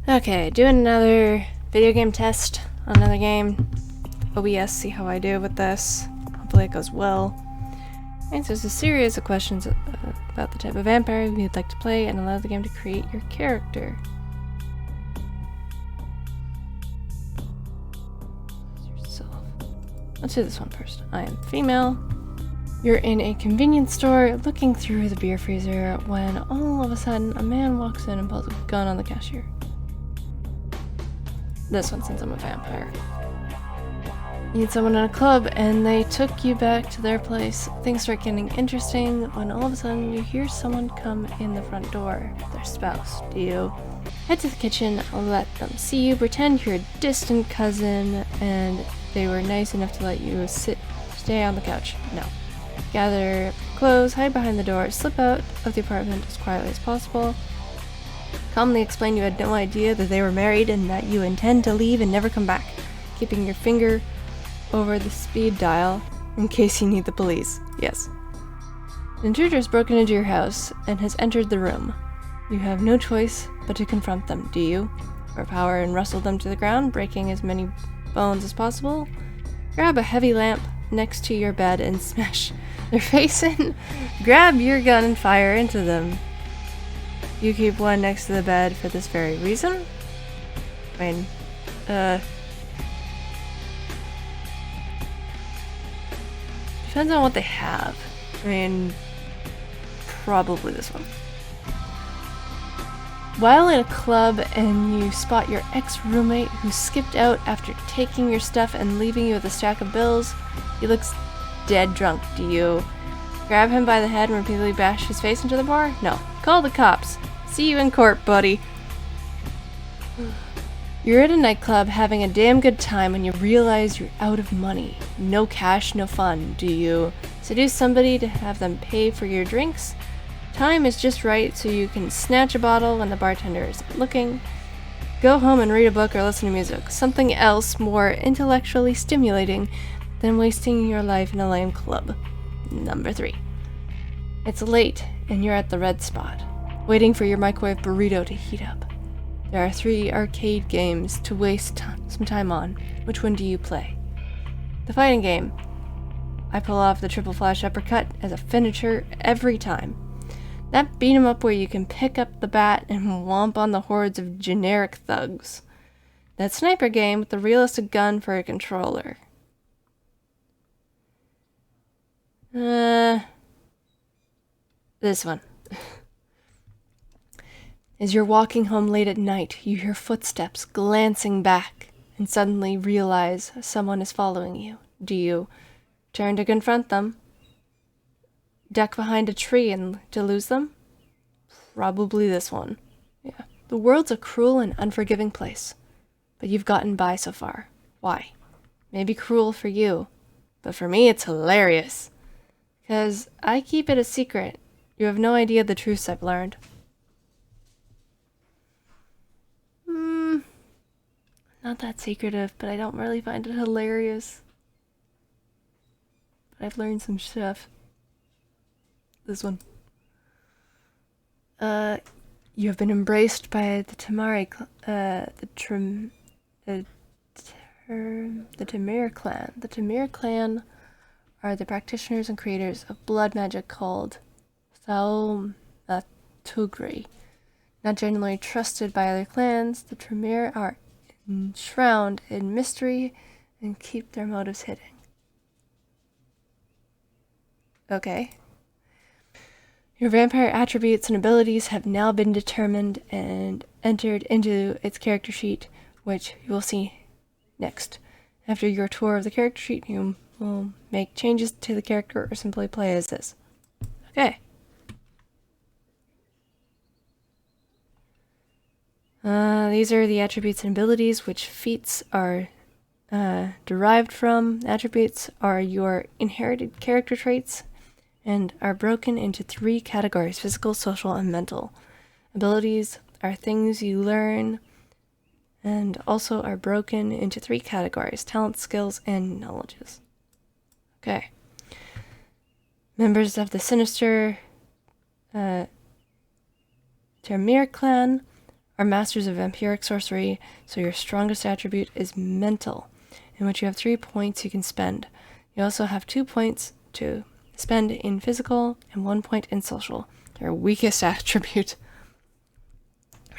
Okay, doing another video game test on another game. OBS, see how I do with this. Hopefully it goes well. Answers a series of questions about the type of vampire you'd like to play and allow the game to create your character. Yourself. Let's do this one first. I am female. You're in a convenience store looking through the beer freezer when all of a sudden a man walks in and pulls a gun on the cashier. This one, since I'm a vampire. You need someone in a club and they took you back to their place. Things start getting interesting when all of a sudden you hear someone come in the front door. Their spouse. Do you head to the kitchen, let them see you, pretend you're a distant cousin and they were nice enough to let you stay on the couch? No. Gather clothes, hide behind the door, slip out of the apartment as quietly as possible. Calmly explain you had no idea that they were married and that you intend to leave and never come back, keeping your finger over the speed dial in case you need the police. Yes. An intruder has broken into your house and has entered the room. You have no choice but to confront them, do you? Overpower and wrestle them to the ground, breaking as many bones as possible. Grab a heavy lamp next to your bed and smash their face in. Grab your gun and fire into them. You keep one next to the bed for this very reason? I mean, depends on what they have. I mean, probably this one. While in a club and you spot your ex-roommate who skipped out after taking your stuff and leaving you with a stack of bills, he looks dead drunk. Do you grab him by the head and repeatedly bash his face into the bar? No. Call the cops. See you in court, buddy. You're at a nightclub having a damn good time when you realize you're out of money. No cash, no fun. Do you seduce somebody to have them pay for your drinks? Time is just right so you can snatch a bottle when the bartender isn't looking. Go home and read a book or listen to music. Something else more intellectually stimulating than wasting your life in a lame club. Number 3. It's late and you're at the red spot, waiting for your microwave burrito to heat up. There are 3 arcade games to waste some time on. Which one do you play? The fighting game. I pull off the triple flash uppercut as a finisher every time. That beat 'em up where you can pick up the bat and whomp on the hordes of generic thugs. That sniper game with the realistic gun for a controller. This one. As you're walking home late at night, you hear footsteps glancing back and suddenly realize someone is following you. Do you turn to confront them? Duck behind a tree and to lose them? Probably this one. Yeah. The world's a cruel and unforgiving place, but you've gotten by so far. Why? Maybe cruel for you, but for me it's hilarious. 'Cause I keep it a secret. You have no idea the truths I've learned. Not that secretive, but I don't really find it hilarious. But I've learned some stuff. This one. You have been embraced by the Tamari, the Tamir clan. The Tamir clan are the practitioners and creators of blood magic called Tugri. Not generally trusted by other clans, the Tamir are enshrouded in mystery and keep their motives hidden. Okay. Your vampire attributes and abilities have now been determined and entered into its character sheet, which you will see next. After your tour of the character sheet, you will make changes to the character or simply play as is. Okay. These are the attributes and abilities which feats are derived from. Attributes are your inherited character traits and are broken into 3 categories: physical, social, and mental. Abilities are things you learn and also are broken into 3 categories: talent, skills, and knowledges. Okay. Members of the sinister Tamir clan are masters of vampiric sorcery, so your strongest attribute is mental, in which you have 3 points you can spend. You also have 2 points to spend in physical and 1 point in social, your weakest attribute.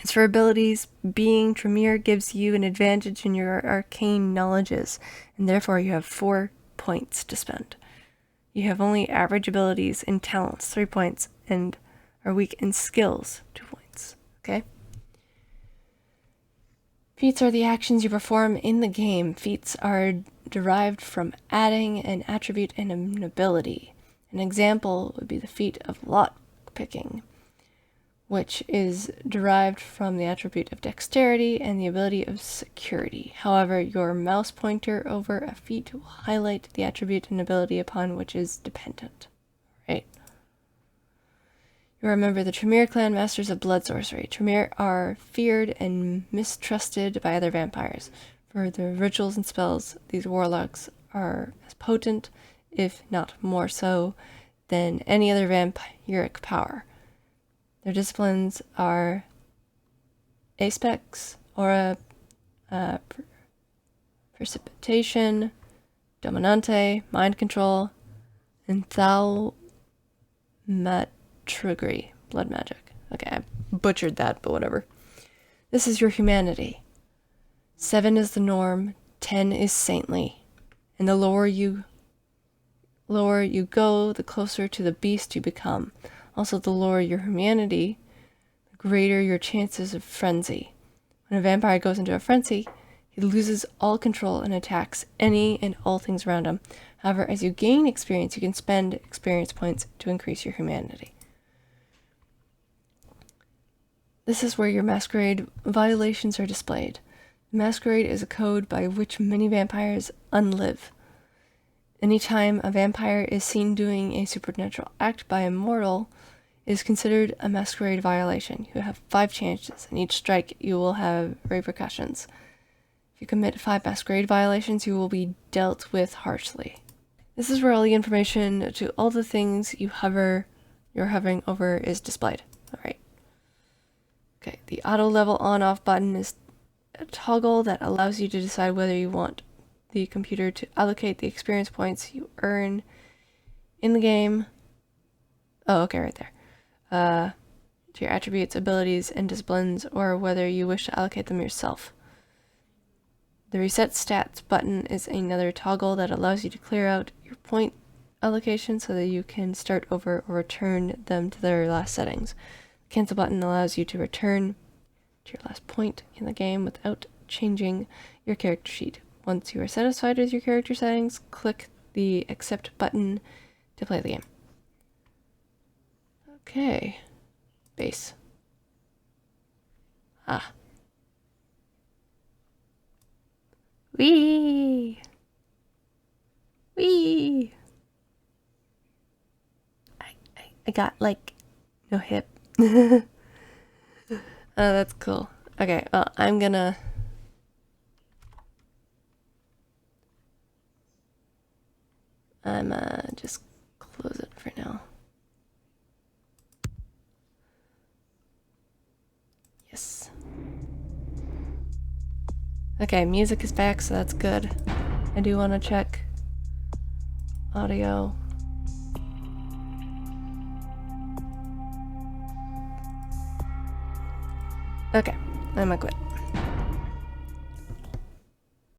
As for abilities, being Tremere gives you an advantage in your arcane knowledges, and therefore you have 4 points to spend. You have only average abilities and talents, 3 points, and are weak in skills, 2 points. Okay? Feats are the actions you perform in the game. Feats are derived from adding an attribute and an ability. An example would be the feat of lock picking, which is derived from the attribute of dexterity and the ability of security. However, your mouse pointer over a feat will highlight the attribute and ability upon which is dependent. Right? You remember the Tremere clan masters of blood sorcery. Tremere are feared and mistrusted by other vampires. For their rituals and spells, these warlocks are as potent, if not more so, than any other vampiric power. Their disciplines are Apex, Aura, Precipitation, Dominante, Mind Control, and Thaumaturgy, Blood Magic. Okay, I butchered that, but whatever. This is your humanity. 7 is the norm, 10 is saintly, and the lower you go, the closer to the beast you become. Also, the lower your humanity, the greater your chances of frenzy. When a vampire goes into a frenzy, he loses all control and attacks any and all things around him. However, as you gain experience, you can spend experience points to increase your humanity. This is where your masquerade violations are displayed. The masquerade is a code by which many vampires unlive. Anytime a vampire is seen doing a supernatural act by a mortal, it is considered a masquerade violation. You have 5 chances, and each strike you will have repercussions. If you commit 5 masquerade violations, you will be dealt with harshly. This is where all the information to all the things you're hovering over is displayed. Alright. Okay, the auto level on-off button is a toggle that allows you to decide whether you want the computer to allocate the experience points you earn in the game. Oh, okay, right there. To your attributes, abilities, and disciplines, or whether you wish to allocate them yourself. The reset stats button is another toggle that allows you to clear out your point allocation so that you can start over or return them to their last settings. The cancel button allows you to return to your last point in the game without changing your character sheet. Once you are satisfied with your character settings, click the accept button to play the game. Okay. Base. Ah. Whee! Whee! I got, like, no hip. Oh, that's cool. Okay, well, I'm gonna... just close it for now. Yes. Okay, music is back, so that's good. I do want to check audio. Okay, I'm gonna quit.